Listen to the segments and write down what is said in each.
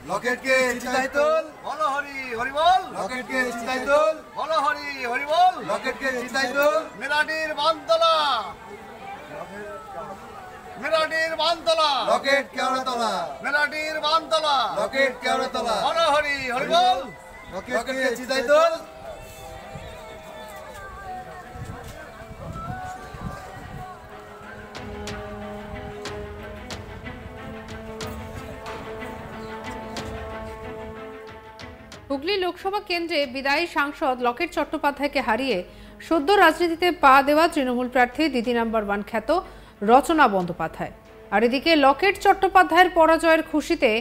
লকেটকে চিতায় তোল, বলো হরি হরি বল। লকেটকে চিতায় তোল, বলো হরি হরি বল। লকেটকে চিতায় তোল, মেলাডির বানতলা, মেলাডির বানতলা, লকেট কেওড়াতলা, মেলাডির বানতলা, লকেট কেওড়াতলা, বলো হরি হরি বল। লকেটকে চিতায় তোল। হুগলি লোকসভা কেন্দ্রে বিদায়ী সাংসদ লকেট চট্টোপাধ্যায়কে হারিয়ে সদ্য রাজনীতিতে পা দেওয়া তৃণমূল প্রার্থী দিদি নাম্বার 1 খ্যাত রচনা বন্দ্যোপাধ্যায়। আর এদিকে লকেট চট্টোপাধ্যায়ের পরাজয়ের খুশিতে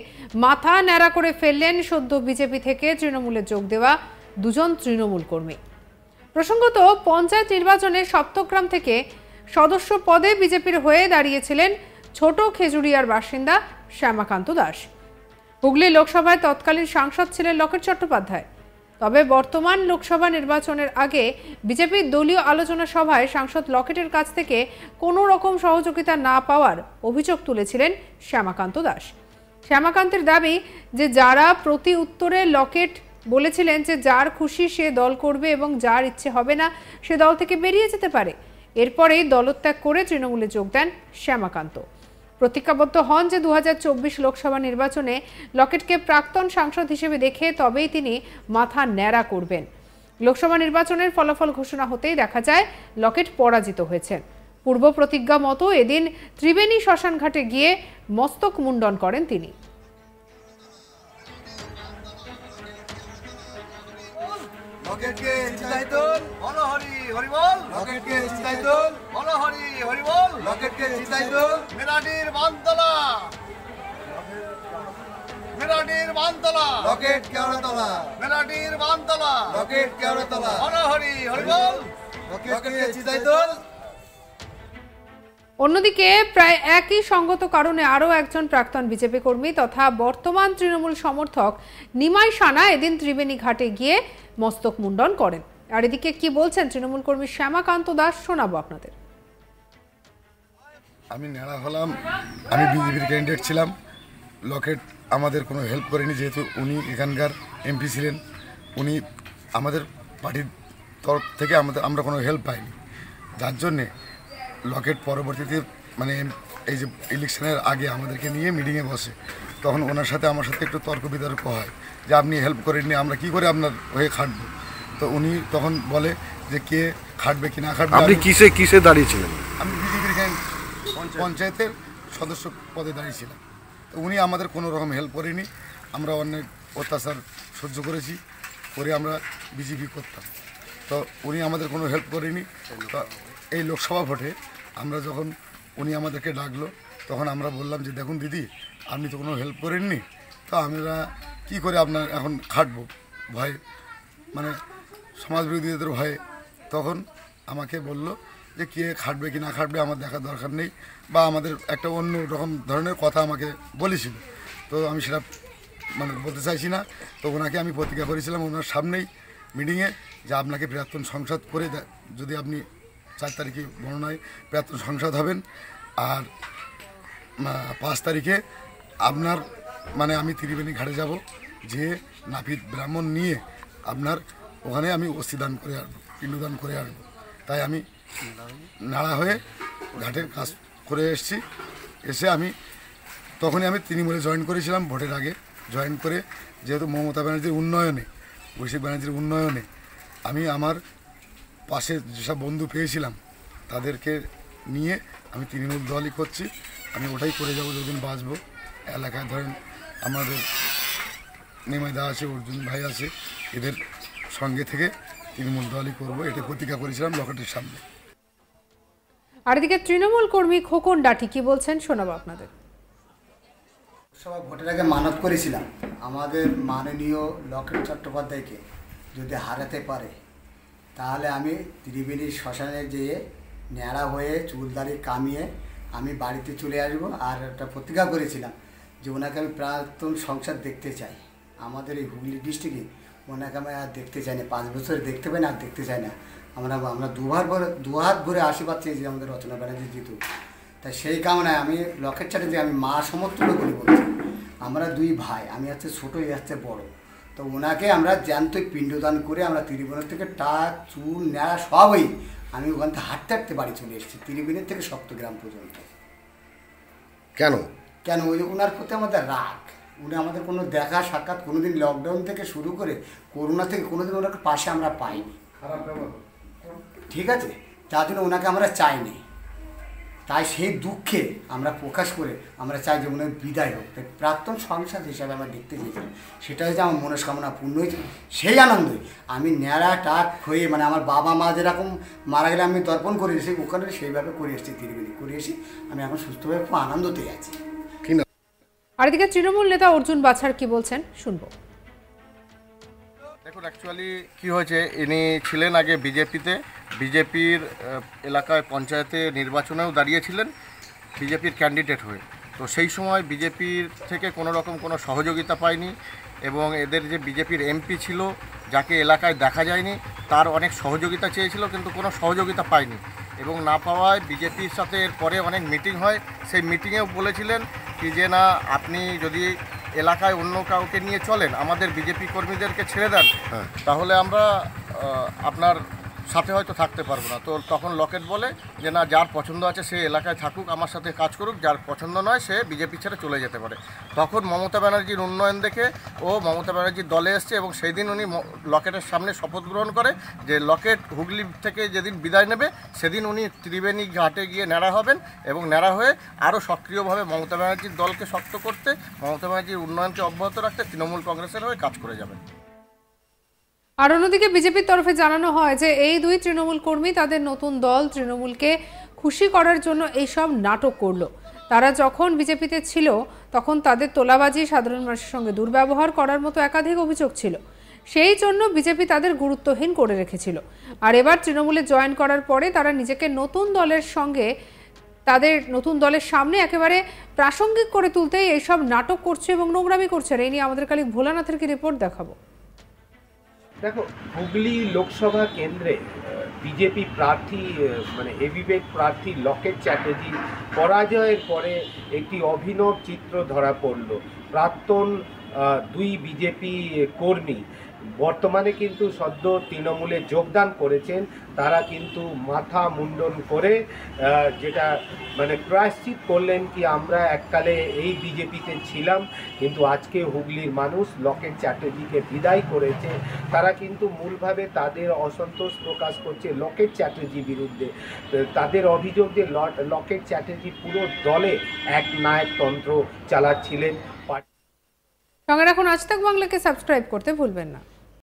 মাথা ন্যাড়া করে ফেললেন সদ্য বিজেপি থেকে তৃণমূলে যোগ দেওয়া দুজন তৃণমূল কর্মী। প্রসঙ্গত, পঞ্চায়েত নির্বাচনে সপ্তগ্রাম থেকে সদস্য পদে বিজেপির হয়ে দাঁড়িয়েছিলেন ছোট খেজুরিয়ার বাসিন্দা শ্যামাকান্ত দাস। হুগলি লোকসভায় তৎকালীন সাংসদ ছিলেন লকেট চট্টোপাধ্যায়। তবে বর্তমান লোকসভা নির্বাচনের আগে বিজেপির দলীয় আলোচনা সভায় সাংসদ লকেটের কাছ থেকে কোনো রকম সহযোগিতা না পাওয়ার অভিযোগ তুলেছিলেন শ্যামাকান্ত দাস। শ্যামাকান্তের দাবি যে যারা প্রতি উত্তরে লকেট বলেছিলেন যে যার খুশি সে দল করবে এবং যার ইচ্ছে হবে না সে দল থেকে বেরিয়ে যেতে পারে। এরপরেই দলত্যাগ করে তৃণমূলে যোগ দেন শ্যামাকান্ত। প্রতিজ্ঞাবদ্ধ হন যে 2024 লোকসভা নির্বাচনে লকেটকে প্রাক্তন সাংসদ হিসেবে দেখে তবেই তিনি মাথা ন্যাড়া করবেন। লোকসভা নির্বাচনের ফলাফল ঘোষণা হতেই দেখা যায় লকেট পরাজিত হয়েছেন। পূর্ব প্রতিজ্ঞা মতো এদিন ত্রিবেণী শ্মশানঘাটে গিয়ে মস্তক মুন্ডন করেন তিনি। লকেটকে চিতায় তোল, বলো হরি হরি বল। লকেটকে চিতায় তোল, বলো হরি হরি বল। লকেটকে চিতায় তোল, মেলাডির বানতলা, মেলাডির বানতলা, লকেট কেওড়াতলা, মেলাডির বানতলা, লকেট কেওড়াতলা, বলো হরি হরি বল। লকেটকে চিতায় তোল। অন্যদিকে প্রায় একই সঙ্গত কারণে আরও একজন প্রাক্তন বিজেপি কর্মী তথা বর্তমান তৃণমূল সমর্থক নিমাই সানা এদিন ত্রিবেণী ঘাটে গিয়ে মস্তক মুন্ডন করেন। আর এদিকে কি বলছেন তৃণমূল কর্মী শ্যামাকান্ত দাস শোনাবো আপনাদের। আমি ন্যাড়া হলাম, আমি বিজেপির ক্যান্ডিডেট ছিলাম। লকেট আমাদের কোনো হেল্প করেনি, যেহেতু উনি এখানকার এমপি ছিলেন। উনি আমাদের পার্টির তরফ থেকে আমরা কোনো হেল্প পাইনি, যার জন্যে লকেট পরবর্তীতে মানে এই যে ইলেকশনের আগে আমাদেরকে নিয়ে মিটিংয়ে বসে, তখন ওনার সাথে আমার সাথে একটু তর্ক বিতর্ক হয় যে আপনি হেল্প করেননি, আমরা কি করে আপনার হয়ে খাটবো। তো উনি তখন বলে যে কে খাটবে কি না খাটবে। আপনি কিসে দাঁড়িয়েছিলেন? আমি বিজেপির পঞ্চায়েতের সদস্য পদে দাঁড়িয়েছিলাম। তো উনি আমাদের কোনো রকম হেল্প করেনি। আমরা অনেক অত্যাচার সহ্য করেছি, করে আমরা বিজেপি করতাম। তো উনি আমাদের কোনো হেল্প করেনি। তো এই লোকসভা ভোটে আমরা যখন উনি আমাদেরকে ডাকলো, তখন আমরা বললাম যে দেখুন দিদি, আপনি তো কোনো হেল্প করেননি, তো আমরা কি করে আপনার এখন খাটবো ভয়ে, মানে সমাজবিরোধীদের ভয়ে। তখন আমাকে বলল যে কে খাটবে কি না খাটবে আমার দেখার দরকার নেই, বা আমাদের একটা অন্য রকম ধরনের কথা আমাকে বলেছিল। তো আমি সেটা মানে বলতে চাইছি না। তো ওনাকে আমি প্রতিজ্ঞা করেছিলাম ওনার সামনেই মিটিংয়ে যে আপনাকে প্রাক্তন সংসদ করে যদি আপনি 4 তারিখে গণনায় প্রাক্তন সংসদ হবেন, আর 5 তারিখে আপনার মানে আমি ত্রিবেণী ঘাটে যাব, যে নাপিত ব্রাহ্মণ নিয়ে আপনার ওখানে আমি অস্থিদান করে আসবো, পিণ্ডদান করে আসবো। তাই আমি নাড়া হয়ে ঘাটে কাজ করে এসে আমি তখনই আমি তৃণমূলে জয়েন করেছিলাম। ভোটের আগে জয়েন করে, যেহেতু মমতা ব্যানার্জির উন্নয়নে, অভিষেক ব্যানার্জির উন্নয়নে আমি আমার পাশে যেসব বন্ধু পেয়েছিলাম তাদেরকে নিয়ে আমি তৃণমূল দলই করছি। আমি ওটাই করে যাবো যতদিন বাঁচবো। এলাকায় ধরেন আমাদের নিমাইদা আছে, অর্জুন ভাই আছে, এদের সঙ্গে থেকে তৃণমূল দলই করবো, এটা প্রতিজ্ঞা করেছিলাম লকেটের সামনে। আর এদিকে তৃণমূল কর্মী খোকন ডাটি কি বলছেন শোনাবো আপনাদের। লোকসভা ভোটের আগে মানত করেছিলাম আমাদের মাননীয় লকেট চট্টোপাধ্যায়কে যদি হারাতে পারে তাহলে আমি ত্রিবেণী শ্মশানে যেয়ে ন্যাড়া হয়ে চুলদাড়ি কামিয়ে আমি বাড়িতে চলে আসবো। আর একটা প্রতিজ্ঞা করেছিলাম যে ওনাকে আমি প্রাক্তন সংসদ দেখতে চাই। আমাদের এই হুগলি ডিস্ট্রিক্টে ওনাকে আমি আর দেখতে চাই না, 5 বছর দেখতে পাই না, আর দেখতে চাই না। আমরা দুহাত ভরে আশীর্বাদ চেয়েছি আমাদের রচনা ব্যানার্জি জিতু। তাই সেই কামনায় আমি লকেট চাটে যে আমি মা সমর্থন করে বলছি, আমরা 2 ভাই, আমি হচ্ছে ছোটো, এ হচ্ছে বড়। তো ওনাকে আমরা জ্যান্তই পিণ্ডদান করে আমরা ত্রিবেণী থেকে টাক চুল নেড়া সবই, আমি ওখান থেকে হাঁটতে হাঁটতে বাড়ি চলে এসেছি ত্রিবেণী থেকে সপ্তগ্রাম পর্যন্ত। কেন? ওই ওনার প্রতি আমাদের রাগ, উনি আমাদের কোনো দেখা সাক্ষাৎ কোনোদিন লকডাউন থেকে শুরু করে করোনা থেকে কোনোদিন ওনার পাশে আমরা পাইনি, ঠিক আছে? তার জন্য ওনাকে আমরা চাইনি, তাই সেই দুঃখে আমরা প্রকাশ করে আমরা চাই যে ওনার বিদায় হোক। তাই প্রাক্তন সংসদ হিসাবে আমরা দেখতে চেয়েছিলাম, সেটা হচ্ছে আমার মনস্কামনা পূর্ণ হয়েছে। সেই আনন্দে আমি ন্যাড়া টাক হয়ে, মানে আমার বাবা মা যেরকম মারা গেলে আমি তর্পণ করে এসেছি, ওখানে সেইভাবে করে এসেছি, ত্রিবেণী করে এসে আমি এখন সুস্থভাবে খুব আনন্দতে আছি। আর এদিকে তৃণমূল নেতা অর্জুন বাছার কি বলছেন শুনবো। দেখুন, অ্যাকচুয়ালি কী হয়েছে, ইনি ছিলেন আগে বিজেপির এলাকায় পঞ্চায়েতে নির্বাচনেও দাঁড়িয়েছিলেন বিজেপির ক্যান্ডিডেট হয়ে। তো সেই সময় বিজেপির থেকে কোনো রকম কোনো সহযোগিতা পায়নি, এবং এদের যে বিজেপির এমপি ছিল যাকে এলাকায় দেখা যায়নি, তার অনেক সহযোগিতা চেয়েছিল কিন্তু কোনো সহযোগিতা পায়নি, এবং না পাওয়ায় বিজেপির সাথে এরপরে অনেক মিটিং হয়। সেই মিটিংয়েও বলেছিলেন কি যে না, আপনি যদি এলাকায় অন্য কাউকে নিয়ে চলেন, আমাদের বিজেপি কর্মীদেরকে ছেড়ে দেন, তাহলে আমরা আপনার সাথে হয়তো থাকতে পারবো না। তো তখন লকেট বলে যে না, যার পছন্দ আছে সে এলাকায় থাকুক, আমার সাথে কাজ করুক, যার পছন্দ নয় সে বিজেপি ছেড়ে চলে যেতে পারে। তখন মমতা ব্যানার্জির উন্নয়ন দেখে ও মমতা ব্যানার্জির দলে এসছে, এবং সেই দিন উনি লকেটের সামনে শপথ গ্রহণ করে যে লকেট হুগলি থেকে যেদিন বিদায় নেবে সেদিন উনি ত্রিবেণী ঘাটে গিয়ে ন্যাড়া হবেন, এবং ন্যাড়া হয়ে আরও সক্রিয়ভাবে মমতা ব্যানার্জির দলকে শক্ত করতে, মমতা ব্যানার্জির উন্নয়নকে অব্যাহত রাখতে তৃণমূল কংগ্রেসের হয়ে কাজ করে যাবেন। আর অন্যদিকে বিজেপির তরফে জানানো হয় যে এই 2 তৃণমূল কর্মী তাদের নতুন দল তৃণমূলকে খুশি করার জন্য এইসব নাটক করলো। তারা যখন বিজেপিতে ছিল তখন তাদের তোলাবাজি, সাধারণ মানুষের সঙ্গে দুর্ব্যবহার করার মতো একাধিক অভিযোগ ছিল, সেই জন্য বিজেপি তাদের গুরুত্বহীন করে রেখেছিল। আর এবার তৃণমূলে জয়েন করার পরে তারা নিজেকে নতুন দলের সঙ্গে, তাদের নতুন দলের সামনে একেবারে প্রাসঙ্গিক করে তুলতেই এইসব নাটক করছে এবং নোংরামি করছে। এই নিয়ে আমাদের কালিক ভোলানাথের কি রিপোর্ট দেখাবো। দেখো, হুগলি লোকসভা কেন্দ্রে বিজেপি প্রার্থী, মানে হেভিওয়েট প্রার্থী লকেট চ্যাটার্জি পরাজয়ের পরে একটি অভিনব চিত্র ধরা পড়ল। প্রাক্তন 2 বিজেপি কর্মী বর্তমানে কিন্তু সদ্য তৃণমূলে যোগদান করেছেন, তারা কিন্তু মাথা মুন্ডন করে যেটা মানে প্রায়শ্চিত করলেন কি আমরা এককালে এই বিজেপিতে ছিলাম, কিন্তু আজকে হুগলির মানুষ লকেট চ্যাটার্জিকে বিদায় করেছে। তারা কিন্তু মূলভাবে তাদের অসন্তোষ প্রকাশ করছে লকেট চ্যাটার্জির বিরুদ্ধে। তাদের অভিযোগ যে লকেট চ্যাটার্জি পুরো দলে এক নায়কতন্ত্র চালাচ্ছিলেন। সঙ্গে রাখুন আজ তাক বাংলাকে সাবস্ক্রাইব করতে ভুলবেন না।